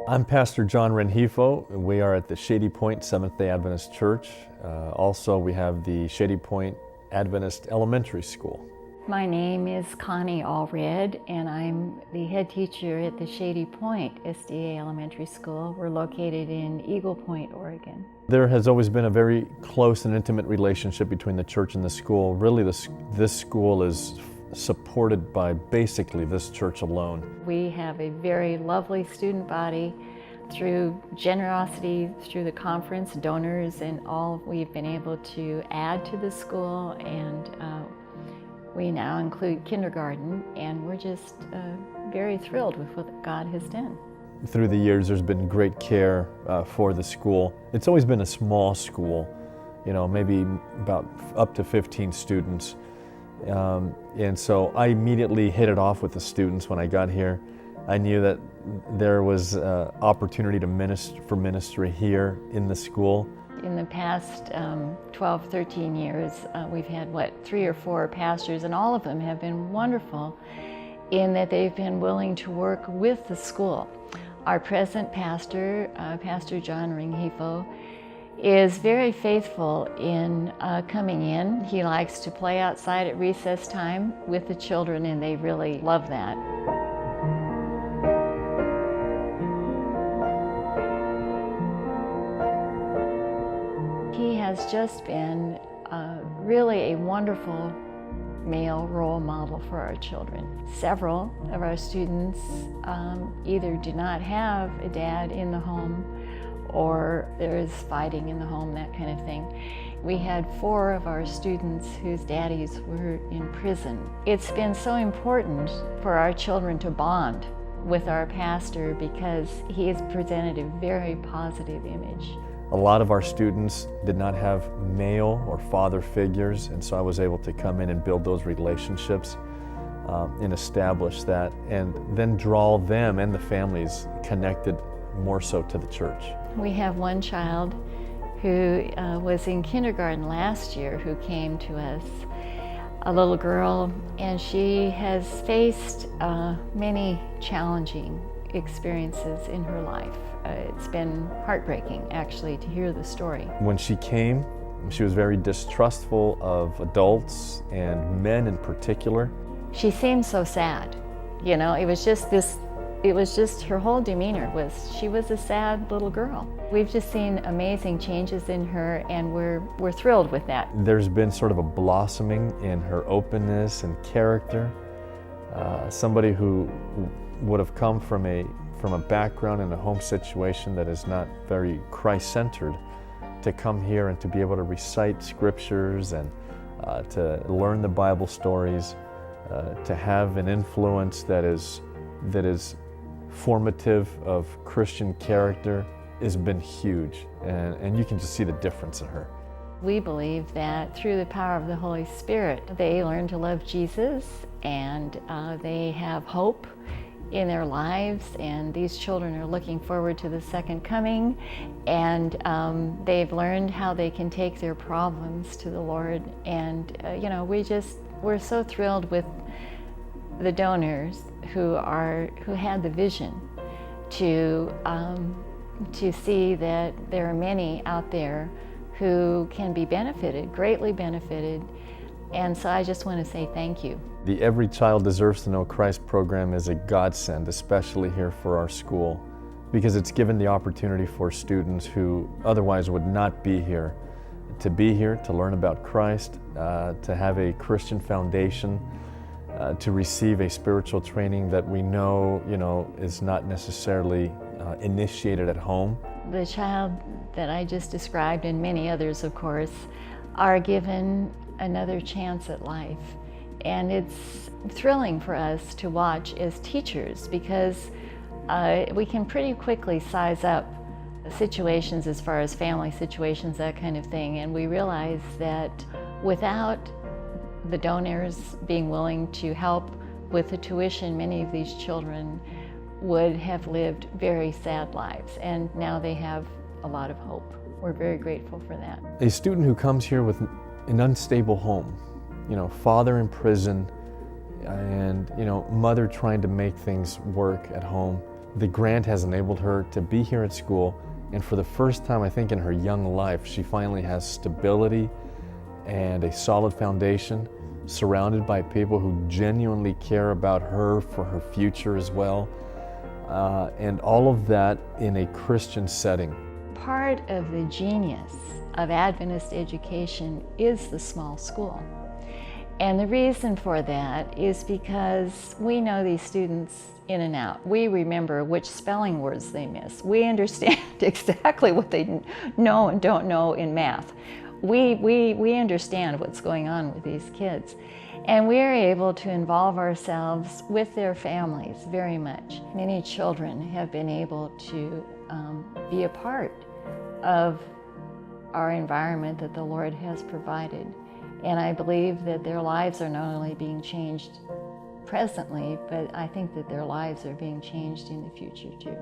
I'm Pastor John Renhefo, and we are at the Shady Point Seventh-day Adventist Church. Also, we have the Shady Point Adventist Elementary School. My name is Connie Allred, and I'm the head teacher at the Shady Point SDA Elementary School. We're located in Eagle Point, Oregon. There has always been a very close and intimate relationship between the church and the school. Really, this school is supported by basically this church alone. We have a very lovely student body. Through generosity, through the conference, donors, and all, we've been able to add to the school, and we now include kindergarten, and we're just very thrilled with what God has done. Through the years, there's been great care for the school. It's always been a small school, maybe about up to 15 students. And so I immediately hit it off with the students when I got here. I knew that there was opportunity to ministry here in the school. In the past 12, 13 years, we've had, 3 or 4 pastors, and all of them have been wonderful in that they've been willing to work with the school. Our present pastor, Pastor John Renhefo, is very faithful in coming in. He likes to play outside at recess time with the children, and they really love that. He has just been really a wonderful male role model for our children. Several of our students either do not have a dad in the home, or there is fighting in the home, that kind of thing. We had 4 of our students whose daddies were in prison. It's been so important for our children to bond with our pastor because he has presented a very positive image. A lot of our students did not have male or father figures, and so I was able to come in and build those relationships and establish that, and then draw them and the families connected more so to the church. We have one child who was in kindergarten last year who came to us, a little girl, and she has faced many challenging experiences in her life. It's been heartbreaking, actually, to hear the story. When she came, she was very distrustful of adults and men in particular. She seemed so sad. It was just her whole demeanor she was a sad little girl. We've just seen amazing changes in her, and we're thrilled with that. There's been sort of a blossoming in her openness and character. Somebody who would have come from a background in a home situation that is not very Christ-centered, to come here and to be able to recite scriptures and to learn the Bible stories, to have an influence that is formative of Christian character, has been huge, and you can just see the difference in her. We believe that through the power of the Holy Spirit, they learn to love Jesus, and they have hope in their lives, and these children are looking forward to the second coming, and they've learned how they can take their problems to the Lord, and we're so thrilled with the donors who had the vision to see that there are many out there who can be greatly benefited, and so I just want to say thank you. The Every Child Deserves to Know Christ program is a godsend, especially here for our school, because it's given the opportunity for students who otherwise would not be here, to learn about Christ, to have a Christian foundation, to receive a spiritual training that we know, is not necessarily initiated at home. The child that I just described, and many others, of course, are given another chance at life. And it's thrilling for us to watch as teachers, because we can pretty quickly size up situations as far as family situations, that kind of thing, and we realize that without the donors being willing to help with the tuition, many of these children would have lived very sad lives, and now they have a lot of hope. We're very grateful for that. A student who comes here with an unstable home, father in prison, and mother trying to make things work at home, The grant has enabled her to be here at school, and for the first time, I think, in her young life, she finally has stability and a solid foundation, surrounded by people who genuinely care about her for her future as well, and all of that in a Christian setting. Part of the genius of Adventist education is the small school. And the reason for that is because we know these students in and out. We remember which spelling words they miss. We understand exactly what they know and don't know in math. We understand what's going on with these kids. And we're able to involve ourselves with their families very much. Many children have been able to be a part of our environment that the Lord has provided. And I believe that their lives are not only being changed presently, but I think that their lives are being changed in the future too.